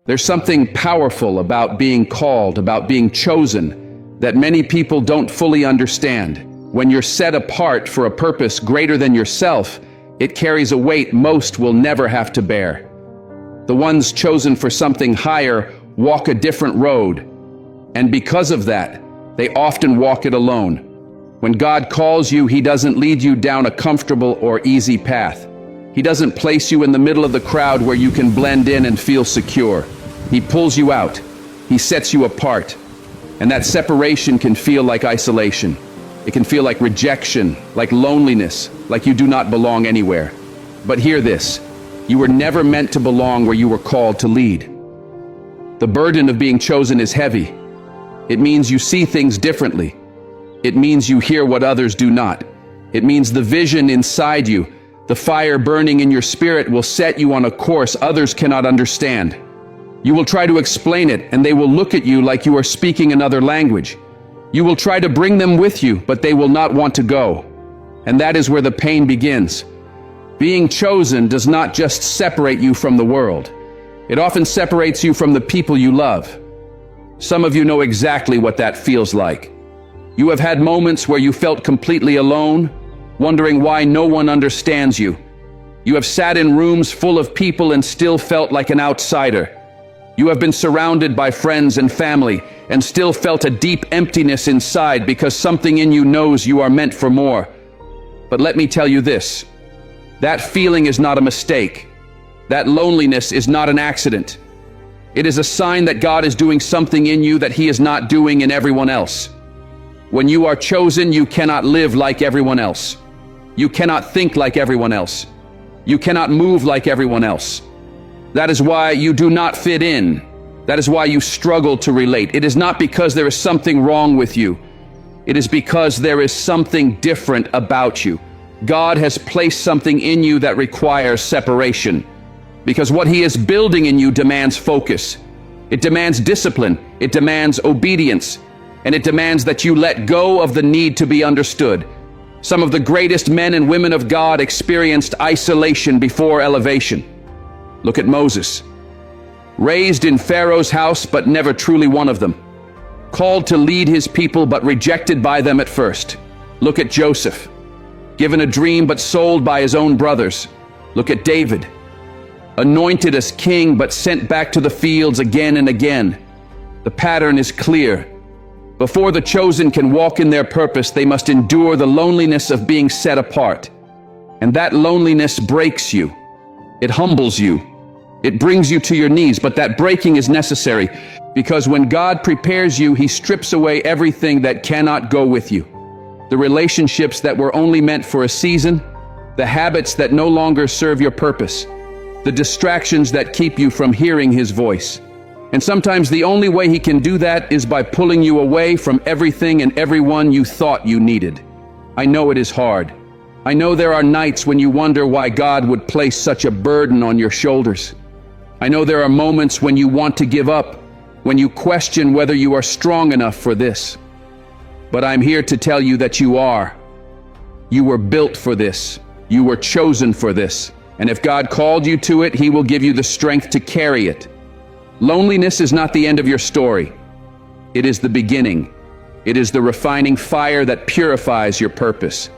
There's something powerful about being called, about being chosen, that many people don't fully understand. When you're set apart for a purpose greater than yourself, it carries a weight most will never have to bear. The ones chosen for something higher walk a different road, and because of that, they often walk it alone. When God calls you, He doesn't lead you down a comfortable or easy path. He doesn't place you in the middle of the crowd where you can blend in and feel secure. He pulls you out. He sets you apart. And that separation can feel like isolation. It can feel like rejection, like loneliness, like you do not belong anywhere. But hear this, you were never meant to belong where you were called to lead. The burden of being chosen is heavy. It means you see things differently. It means you hear what others do not. It means the vision inside you, the fire burning in your spirit, will set you on a course others cannot understand. You will try to explain it, and they will look at you like you are speaking another language. You will try to bring them with you, but they will not want to go. And that is where the pain begins. Being chosen does not just separate you from the world. It often separates you from the people you love. Some of you know exactly what that feels like. You have had moments where you felt completely alone, wondering why no one understands you. You have sat in rooms full of people and still felt like an outsider. You have been surrounded by friends and family and still felt a deep emptiness inside because something in you knows you are meant for more. But let me tell you this, that feeling is not a mistake. That loneliness is not an accident. It is a sign that God is doing something in you that He is not doing in everyone else. When you are chosen, you cannot live like everyone else. You cannot think like everyone else. You cannot move like everyone else. That is why you do not fit in. That is why you struggle to relate. It is not because there is something wrong with you. It is because there is something different about you. God has placed something in you that requires separation. Because what He is building in you demands focus. It demands discipline. It demands obedience. And it demands that you let go of the need to be understood. Some of the greatest men and women of God experienced isolation before elevation. Look at Moses. Raised in Pharaoh's house, but never truly one of them. Called to lead his people, but rejected by them at first. Look at Joseph. Given a dream, but sold by his own brothers. Look at David. Anointed as king, but sent back to the fields again and again. The pattern is clear. Before the chosen can walk in their purpose, they must endure the loneliness of being set apart. And that loneliness breaks you. It humbles you. It brings you to your knees, but that breaking is necessary, because when God prepares you, He strips away everything that cannot go with you. The relationships that were only meant for a season, the habits that no longer serve your purpose, the distractions that keep you from hearing His voice. And sometimes the only way He can do that is by pulling you away from everything and everyone you thought you needed. I know it is hard. I know there are nights when you wonder why God would place such a burden on your shoulders. I know there are moments when you want to give up, when you question whether you are strong enough for this. But I'm here to tell you that you are. You were built for this. You were chosen for this. And if God called you to it, He will give you the strength to carry it. Loneliness is not the end of your story. It is the beginning. It is the refining fire that purifies your purpose.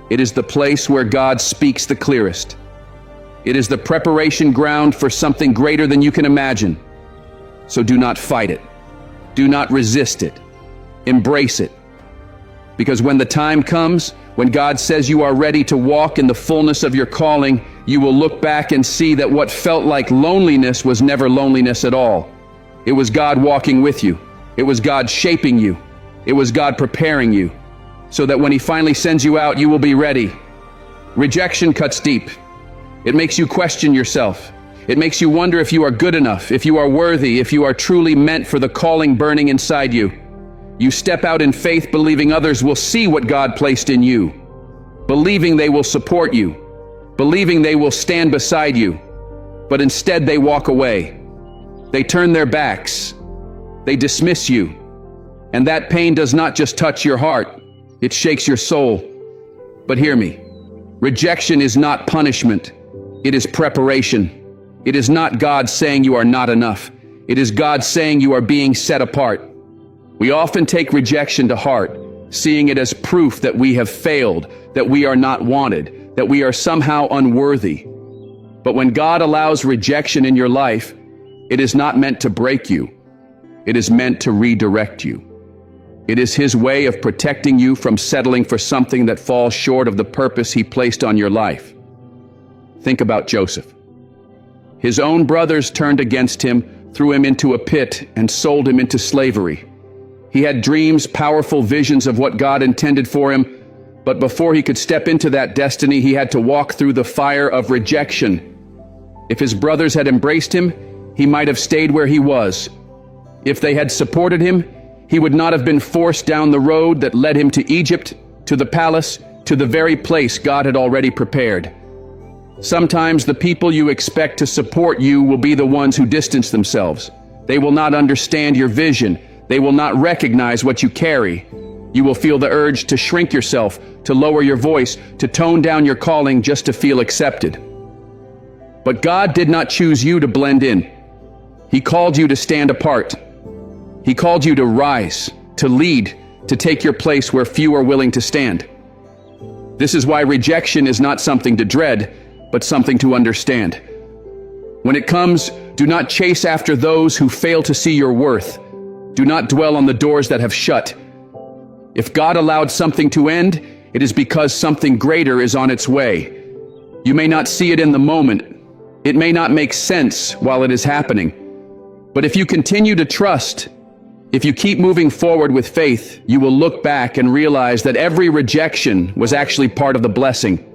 It is the place where God speaks the clearest. It is the preparation ground for something greater than you can imagine. So do not fight it. Do not resist it. Embrace it. Because when the time comes, when God says you are ready to walk in the fullness of your calling, you will look back and see that what felt like loneliness was never loneliness at all. It was God walking with you. It was God shaping you. It was God preparing you, so that when He finally sends you out, you will be ready. Rejection cuts deep. It makes you question yourself. It makes you wonder if you are good enough, if you are worthy, if you are truly meant for the calling burning inside you. You step out in faith, believing others will see what God placed in you, believing they will support you, believing they will stand beside you. But instead they walk away. They turn their backs. They dismiss you. And that pain does not just touch your heart, it shakes your soul. But hear me, rejection is not punishment, it is preparation. It is not God saying you are not enough. It is God saying you are being set apart. We often take rejection to heart, seeing it as proof that we have failed, that we are not wanted, that we are somehow unworthy. But when God allows rejection in your life, it is not meant to break you. It is meant to redirect you. It is His way of protecting you from settling for something that falls short of the purpose He placed on your life. Think about Joseph. His own brothers turned against him, threw him into a pit, and sold him into slavery. He had dreams, powerful visions of what God intended for him, but before he could step into that destiny, he had to walk through the fire of rejection. If his brothers had embraced him, he might have stayed where he was. If they had supported him, he would not have been forced down the road that led him to Egypt, to the palace, to the very place God had already prepared. Sometimes the people you expect to support you will be the ones who distance themselves. They will not understand your vision. They will not recognize what you carry. You will feel the urge to shrink yourself, to lower your voice, to tone down your calling just to feel accepted. But God did not choose you to blend in. He called you to stand apart. He called you to rise, to lead, to take your place where few are willing to stand. This is why rejection is not something to dread, but something to understand. When it comes, do not chase after those who fail to see your worth. Do not dwell on the doors that have shut. If God allowed something to end, it is because something greater is on its way. You may not see it in the moment. It may not make sense while it is happening. But if you continue to trust, if you keep moving forward with faith, you will look back and realize that every rejection was actually part of the blessing.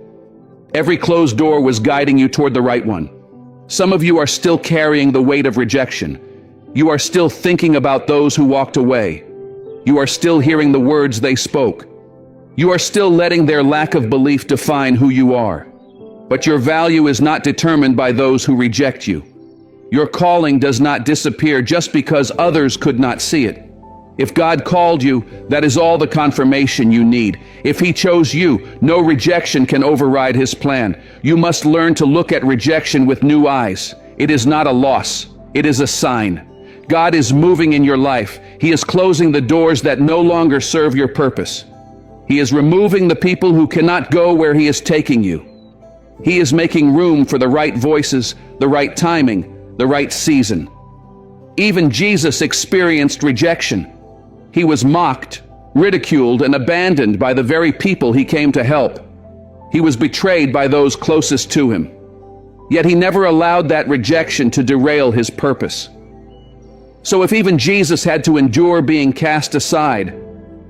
Every closed door was guiding you toward the right one. Some of you are still carrying the weight of rejection. You are still thinking about those who walked away. You are still hearing the words they spoke. You are still letting their lack of belief define who you are. But your value is not determined by those who reject you. Your calling does not disappear just because others could not see it. If God called you, that is all the confirmation you need. If He chose you, no rejection can override His plan. You must learn to look at rejection with new eyes. It is not a loss. It is a sign. God is moving in your life. He is closing the doors that no longer serve your purpose. He is removing the people who cannot go where He is taking you. He is making room for the right voices, the right timing, the right season. Even Jesus experienced rejection. He was mocked, ridiculed, and abandoned by the very people He came to help. He was betrayed by those closest to Him. Yet He never allowed that rejection to derail His purpose. So if even Jesus had to endure being cast aside,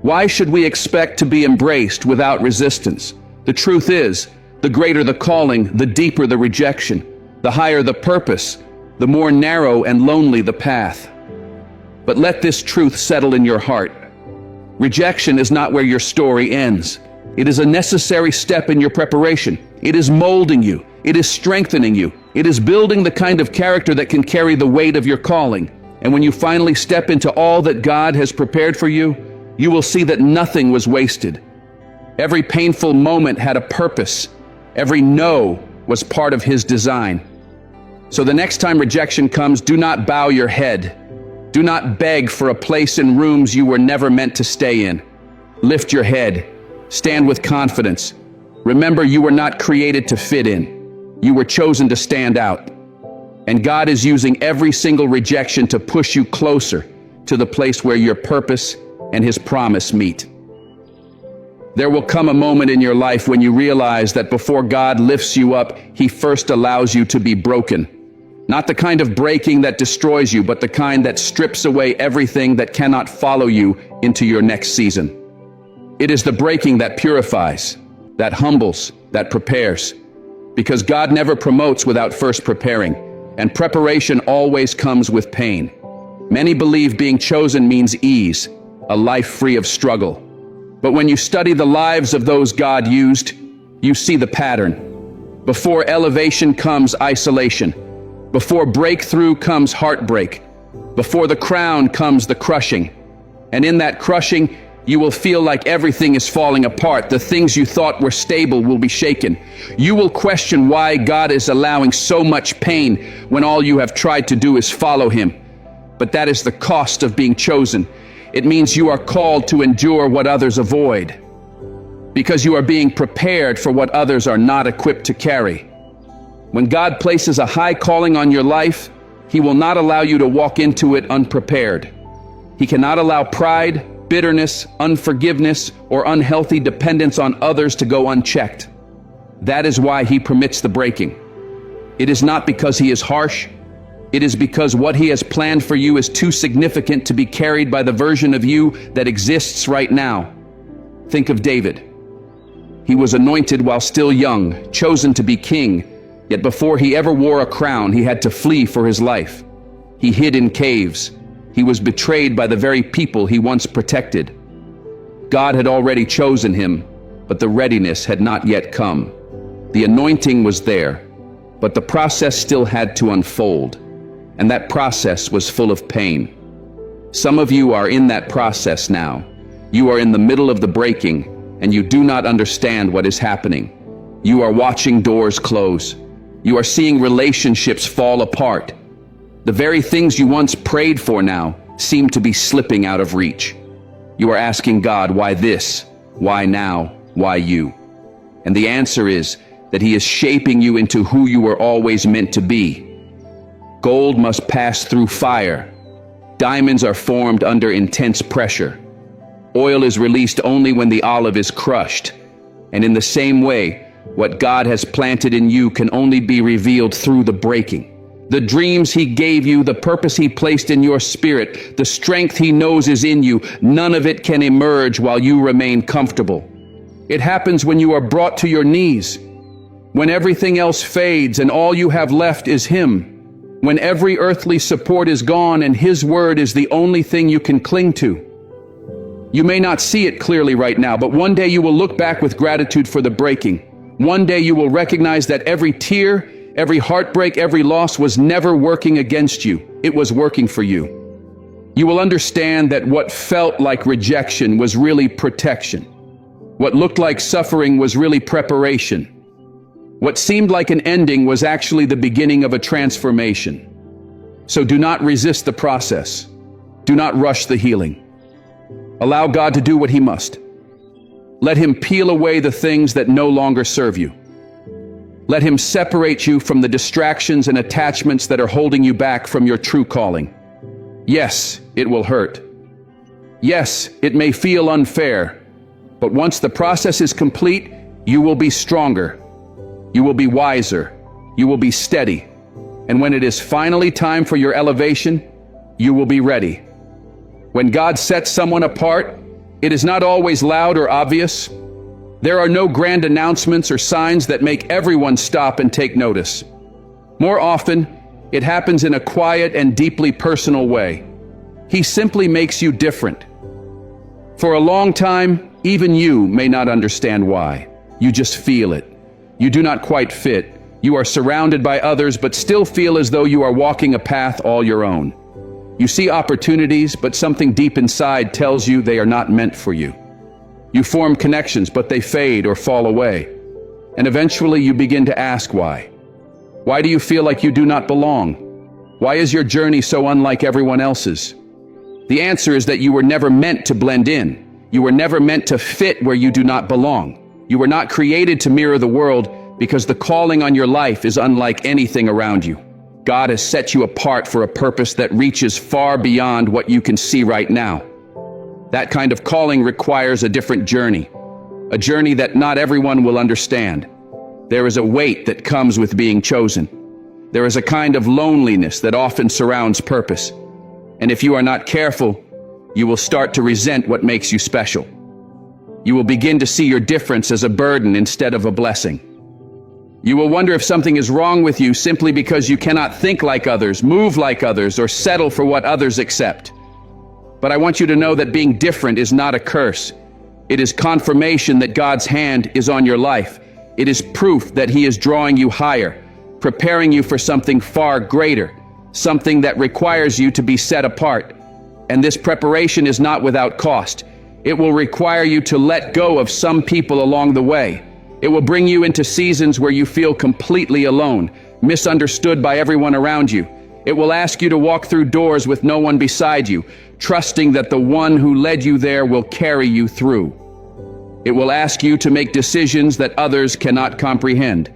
why should we expect to be embraced without resistance? The truth is, the greater the calling, the deeper the rejection. The higher the purpose, the more narrow and lonely the path. But let this truth settle in your heart. Rejection is not where your story ends. It is a necessary step in your preparation. It is molding you. It is strengthening you. It is building the kind of character that can carry the weight of your calling. And when you finally step into all that God has prepared for you, you will see that nothing was wasted. Every painful moment had a purpose. Every no was part of His design. So the next time rejection comes, do not bow your head. Do not beg for a place in rooms you were never meant to stay in. Lift your head. Stand with confidence. Remember, you were not created to fit in. You were chosen to stand out. And God is using every single rejection to push you closer to the place where your purpose and His promise meet. There will come a moment in your life when you realize that before God lifts you up, He first allows you to be broken. Not the kind of breaking that destroys you, but the kind that strips away everything that cannot follow you into your next season. It is the breaking that purifies, that humbles, that prepares. Because God never promotes without first preparing, and preparation always comes with pain. Many believe being chosen means ease, a life free of struggle. But when you study the lives of those God used, you see the pattern. Before elevation comes isolation. Before breakthrough comes heartbreak. Before the crown comes the crushing. And in that crushing, you will feel like everything is falling apart. The things you thought were stable will be shaken. You will question why God is allowing so much pain when all you have tried to do is follow Him. but that is the cost of being chosen. It means you are called to endure what others avoid, because you are being prepared for what others are not equipped to carry. When God places a high calling on your life, He will not allow you to walk into it unprepared. He cannot allow pride, bitterness, unforgiveness, or unhealthy dependence on others to go unchecked. That is why He permits the breaking. It is not because He is harsh. It is because what He has planned for you is too significant to be carried by the version of you that exists right now. Think of David. He was anointed while still young, chosen to be king, yet before he ever wore a crown, he had to flee for his life. He hid in caves. He was betrayed by the very people he once protected. God had already chosen him, but the readiness had not yet come. The anointing was there, but the process still had to unfold, and that process was full of pain. Some of you are in that process now. You are in the middle of the breaking, and you do not understand what is happening. You are watching doors close. You are seeing relationships fall apart. The very things you once prayed for now seem to be slipping out of reach. You are asking God, why this? Why now? Why you? And the answer is that He is shaping you into who you were always meant to be. Gold must pass through fire. Diamonds are formed under intense pressure. Oil is released only when the olive is crushed. And in the same way, what God has planted in you can only be revealed through the breaking. The dreams He gave you, the purpose He placed in your spirit, the strength He knows is in you, none of it can emerge while you remain comfortable. It happens when you are brought to your knees, when everything else fades and all you have left is Him, when every earthly support is gone and His word is the only thing you can cling to. You may not see it clearly right now, but one day you will look back with gratitude for the breaking. One day you will recognize that every tear, every heartbreak, every loss was never working against you. It was working for you. You will understand that what felt like rejection was really protection. What looked like suffering was really preparation. What seemed like an ending was actually the beginning of a transformation. So do not resist the process. Do not rush the healing. Allow God to do what He must. Let Him peel away the things that no longer serve you. Let Him separate you from the distractions and attachments that are holding you back from your true calling. Yes, it will hurt. Yes, it may feel unfair, but once the process is complete, you will be stronger. You will be wiser. You will be steady. And when it is finally time for your elevation, you will be ready. When God sets someone apart, it is not always loud or obvious. There are no grand announcements or signs that make everyone stop and take notice. More often, it happens in a quiet and deeply personal way. He simply makes you different. For a long time, even you may not understand why. You just feel it. You do not quite fit. You are surrounded by others, but still feel as though you are walking a path all your own. You see opportunities, but something deep inside tells you they are not meant for you. You form connections, but they fade or fall away. And eventually you begin to ask why. Why do you feel like you do not belong? Why is your journey so unlike everyone else's? The answer is that you were never meant to blend in. You were never meant to fit where you do not belong. You were not created to mirror the world because the calling on your life is unlike anything around you. God has set you apart for a purpose that reaches far beyond what you can see right now. That kind of calling requires a different journey, a journey that not everyone will understand. There is a weight that comes with being chosen. There is a kind of loneliness that often surrounds purpose. And if you are not careful, you will start to resent what makes you special. You will begin to see your difference as a burden instead of a blessing. You will wonder if something is wrong with you simply because you cannot think like others, move like others, or settle for what others accept. But I want you to know that being different is not a curse. It is confirmation that God's hand is on your life. It is proof that He is drawing you higher, preparing you for something far greater, something that requires you to be set apart. And this preparation is not without cost. It will require you to let go of some people along the way. It will bring you into seasons where you feel completely alone, misunderstood by everyone around you. It will ask you to walk through doors with no one beside you, trusting that the one who led you there will carry you through. It will ask you to make decisions that others cannot comprehend,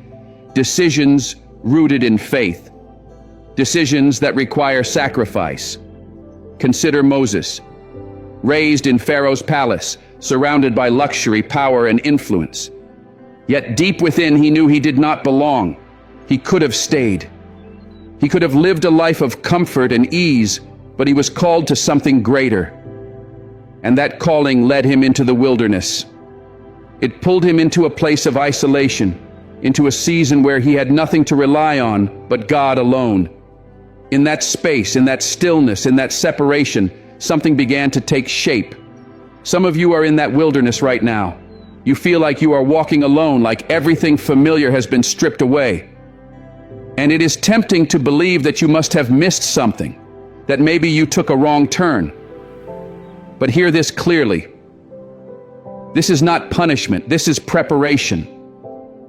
decisions rooted in faith, decisions that require sacrifice. Consider Moses, raised in Pharaoh's palace, surrounded by luxury, power, and influence. Yet deep within he knew he did not belong. He could have stayed. He could have lived a life of comfort and ease, but he was called to something greater. And that calling led him into the wilderness. It pulled him into a place of isolation, into a season where he had nothing to rely on but God alone. In that space, in that stillness, in that separation, something began to take shape. Some of you are in that wilderness right now. You feel like you are walking alone, like everything familiar has been stripped away. And it is tempting to believe that you must have missed something, that maybe you took a wrong turn. But hear this clearly. This is not punishment, this is preparation.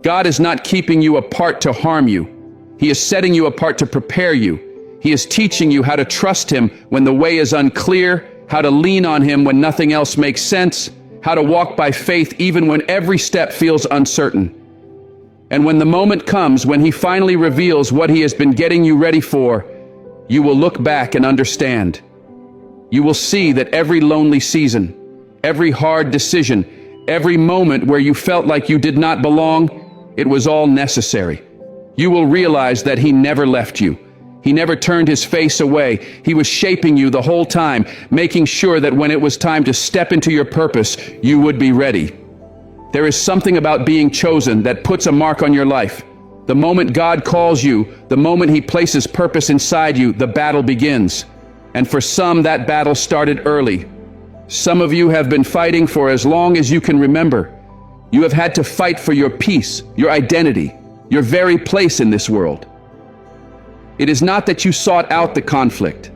God is not keeping you apart to harm you. He is setting you apart to prepare you. He is teaching you how to trust Him when the way is unclear, how to lean on Him when nothing else makes sense, how to walk by faith even when every step feels uncertain. And when the moment comes when He finally reveals what He has been getting you ready for, you will look back and understand. You will see that every lonely season, every hard decision, every moment where you felt like you did not belong, it was all necessary. You will realize that He never left you. He never turned His face away. He was shaping you the whole time, making sure that when it was time to step into your purpose, you would be ready. There is something about being chosen that puts a mark on your life. The moment God calls you, the moment He places purpose inside you, the battle begins. And for some, that battle started early. Some of you have been fighting for as long as you can remember. You have had to fight for your peace, your identity, your very place in this world. It is not that you sought out the conflict.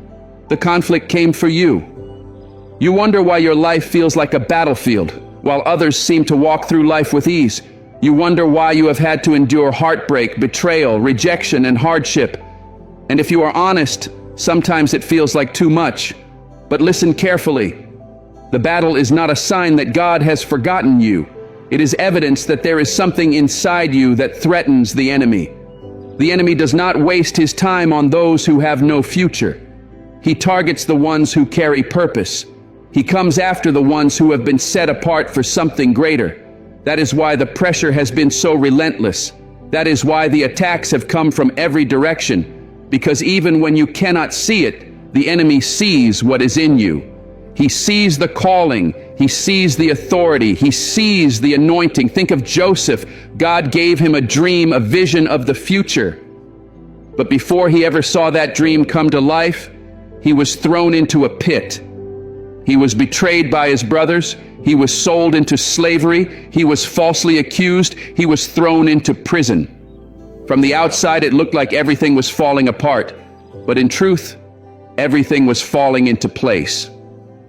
The conflict came for you. You wonder why your life feels like a battlefield, while others seem to walk through life with ease. You wonder why you have had to endure heartbreak, betrayal, rejection, and hardship. And if you are honest, sometimes it feels like too much. But listen carefully. The battle is not a sign that God has forgotten you. It is evidence that there is something inside you that threatens the enemy. The enemy does not waste his time on those who have no future. He targets the ones who carry purpose. He comes after the ones who have been set apart for something greater. That is why the pressure has been so relentless. That is why the attacks have come from every direction. Because even when you cannot see it, the enemy sees what is in you. He sees the calling. He sees the authority. He sees the anointing. Think of Joseph. God gave him a dream, a vision of the future. But before he ever saw that dream come to life, he was thrown into a pit. He was betrayed by his brothers. He was sold into slavery. He was falsely accused. He was thrown into prison. From the outside, it looked like everything was falling apart. But in truth, everything was falling into place.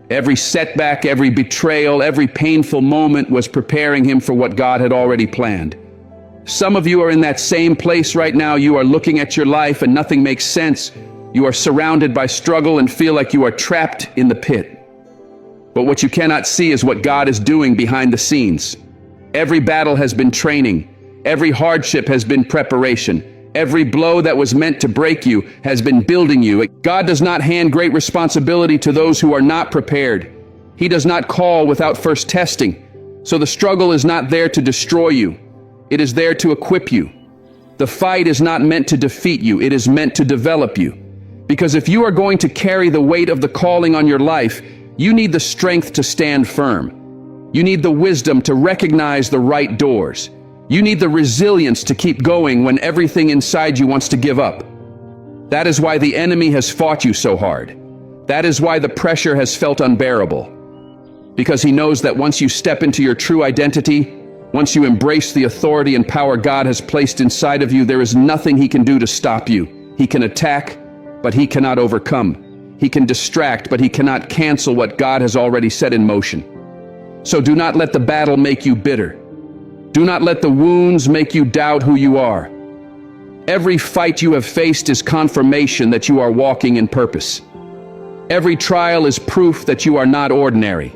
Every setback, every betrayal, every painful moment was preparing him for what God had already planned. Some of you are in that same place right now. You are looking at your life and nothing makes sense. You are surrounded by struggle and feel like you are trapped in the pit. But what you cannot see is what God is doing behind the scenes. Every battle has been training. Every hardship has been preparation. Every blow that was meant to break you has been building you. God does not hand great responsibility to those who are not prepared. He does not call without first testing. So the struggle is not there to destroy you. It is there to equip you. The fight is not meant to defeat you. It is meant to develop you. Because if you are going to carry the weight of the calling on your life, you need the strength to stand firm. You need the wisdom to recognize the right doors. You need the resilience to keep going when everything inside you wants to give up. That is why the enemy has fought you so hard. That is why the pressure has felt unbearable. Because he knows that once you step into your true identity, once you embrace the authority and power God has placed inside of you, there is nothing he can do to stop you. He can attack, but he cannot overcome. He can distract, but he cannot cancel what God has already set in motion. So do not let the battle make you bitter. Do not let the wounds make you doubt who you are. Every fight you have faced is confirmation that you are walking in purpose. Every trial is proof that you are not ordinary.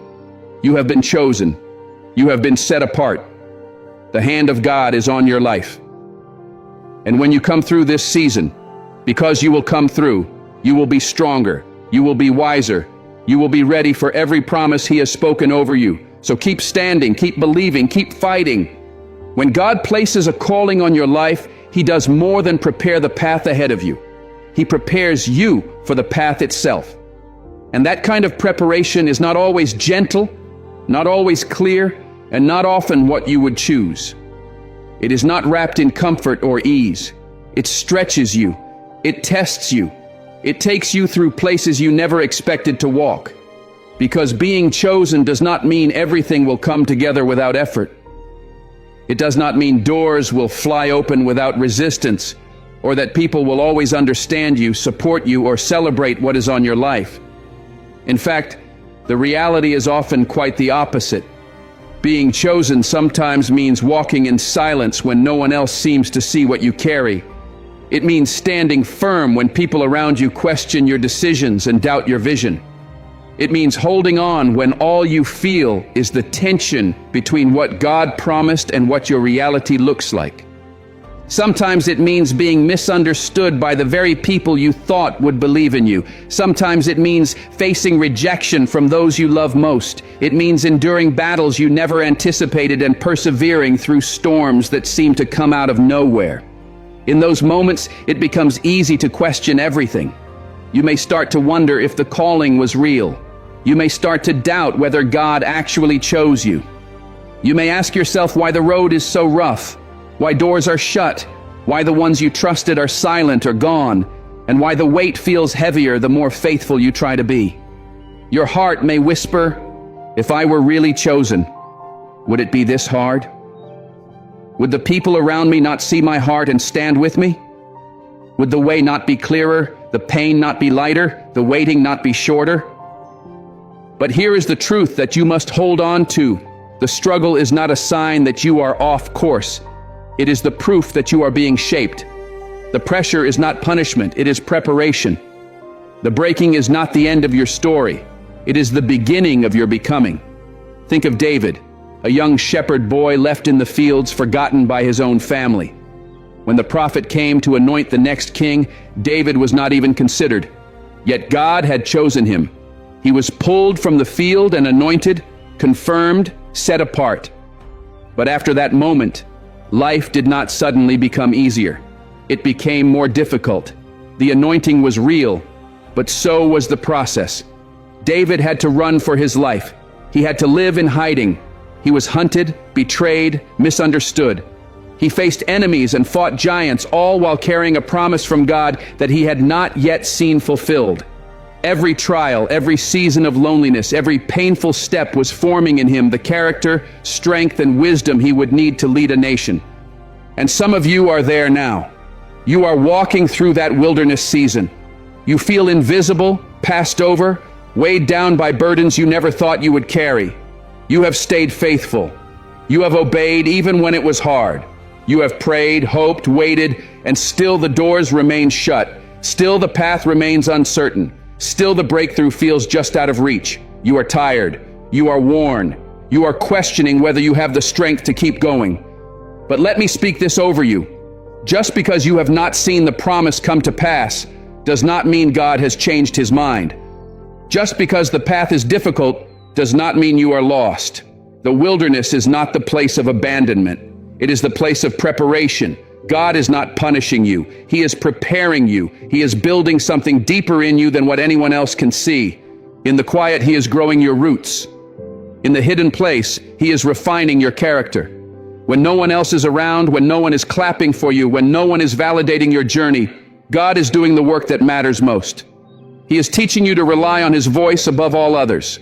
You have been chosen. You have been set apart. The hand of God is on your life. And when you come through this season, because you will come through, you will be stronger, you will be wiser, you will be ready for every promise He has spoken over you. So keep standing, keep believing, keep fighting. When God places a calling on your life, He does more than prepare the path ahead of you. He prepares you for the path itself. And that kind of preparation is not always gentle, not always clear, and not often what you would choose. It is not wrapped in comfort or ease. It stretches you. It tests you. It takes you through places you never expected to walk. Because being chosen does not mean everything will come together without effort. It does not mean doors will fly open without resistance, or that people will always understand you, support you, or celebrate what is on your life. In fact, the reality is often quite the opposite. Being chosen sometimes means walking in silence when no one else seems to see what you carry. It means standing firm when people around you question your decisions and doubt your vision. It means holding on when all you feel is the tension between what God promised and what your reality looks like. Sometimes it means being misunderstood by the very people you thought would believe in you. Sometimes it means facing rejection from those you love most. It means enduring battles you never anticipated and persevering through storms that seem to come out of nowhere. In those moments, it becomes easy to question everything. You may start to wonder if the calling was real. You may start to doubt whether God actually chose you. You may ask yourself why the road is so rough, why doors are shut, why the ones you trusted are silent or gone, and why the weight feels heavier the more faithful you try to be. Your heart may whisper, if I were really chosen, would it be this hard? Would the people around me not see my heart and stand with me? Would the way not be clearer, the pain not be lighter, the waiting not be shorter? But here is the truth that you must hold on to. The struggle is not a sign that you are off course. It is the proof that you are being shaped. The pressure is not punishment, it is preparation. The breaking is not the end of your story. It is the beginning of your becoming. Think of David, a young shepherd boy left in the fields, forgotten by his own family. When the prophet came to anoint the next king, David was not even considered. Yet God had chosen him. He was pulled from the field and anointed, confirmed, set apart. But after that moment, life did not suddenly become easier. It became more difficult. The anointing was real, but so was the process. David had to run for his life. He had to live in hiding. He was hunted, betrayed, misunderstood. He faced enemies and fought giants, all while carrying a promise from God that he had not yet seen fulfilled. Every trial, every season of loneliness, every painful step was forming in him the character, strength, and wisdom he would need to lead a nation. And some of you are there now. You are walking through that wilderness season. You feel invisible, passed over, weighed down by burdens you never thought you would carry. You have stayed faithful. You have obeyed even when it was hard. You have prayed, hoped, waited, and still the doors remain shut. Still the path remains uncertain. Still the breakthrough feels just out of reach. You are tired. You are worn. You are questioning whether you have the strength to keep going. But let me speak this over you. Just because you have not seen the promise come to pass does not mean God has changed His mind. Just because the path is difficult does not mean you are lost. The wilderness is not the place of abandonment. It is the place of preparation. God is not punishing you. He is preparing you. He is building something deeper in you than what anyone else can see. In the quiet, He is growing your roots. In the hidden place, He is refining your character. When no one else is around, when no one is clapping for you, when no one is validating your journey, God is doing the work that matters most. He is teaching you to rely on His voice above all others.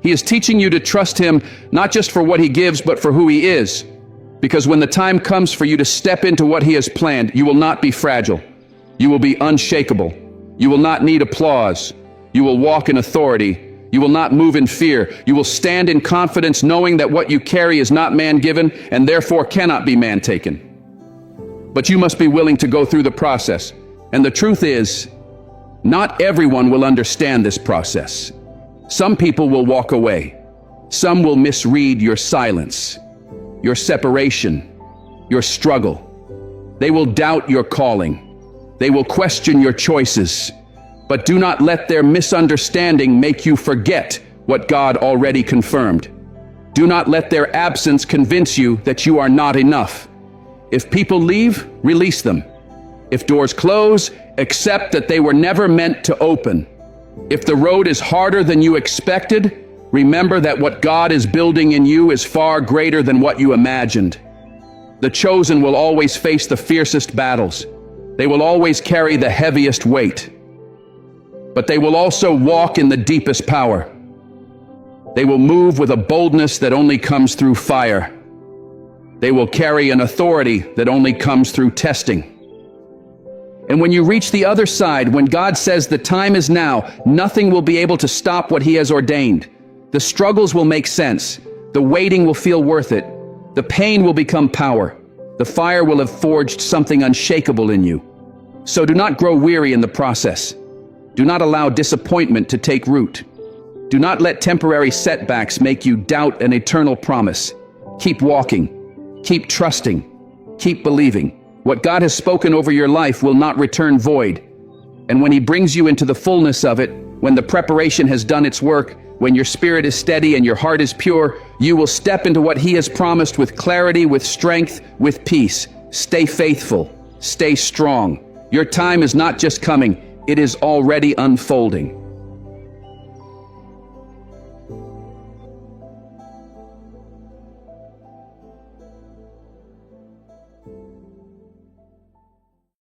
He is teaching you to trust Him not just for what He gives, but for who He is. Because when the time comes for you to step into what He has planned, you will not be fragile. You will be unshakable. You will not need applause. You will walk in authority. You will not move in fear. You will stand in confidence, knowing that what you carry is not man-given and therefore cannot be man-taken. but you must be willing to go through the process. And the truth is, not everyone will understand this process. Some people will walk away. Some will misread your silence, your separation, your struggle. They will doubt your calling. They will question your choices. But do not let their misunderstanding make you forget what God already confirmed. Do not let their absence convince you that you are not enough. If people leave, release them. If doors close, accept that they were never meant to open. If the road is harder than you expected, remember that what God is building in you is far greater than what you imagined. The chosen will always face the fiercest battles. They will always carry the heaviest weight. But they will also walk in the deepest power. They will move with a boldness that only comes through fire. They will carry an authority that only comes through testing. And when you reach the other side, when God says the time is now, nothing will be able to stop what He has ordained. The struggles will make sense. The waiting will feel worth it. The pain will become power. The fire will have forged something unshakable in you. So do not grow weary in the process. Do not allow disappointment to take root. Do not let temporary setbacks make you doubt an eternal promise. Keep walking. Keep trusting. Keep believing. What God has spoken over your life will not return void. And when He brings you into the fullness of it, when the preparation has done its work, when your spirit is steady and your heart is pure, you will step into what He has promised with clarity, with strength, with peace. Stay faithful. Stay strong. Your time is not just coming, it is already unfolding.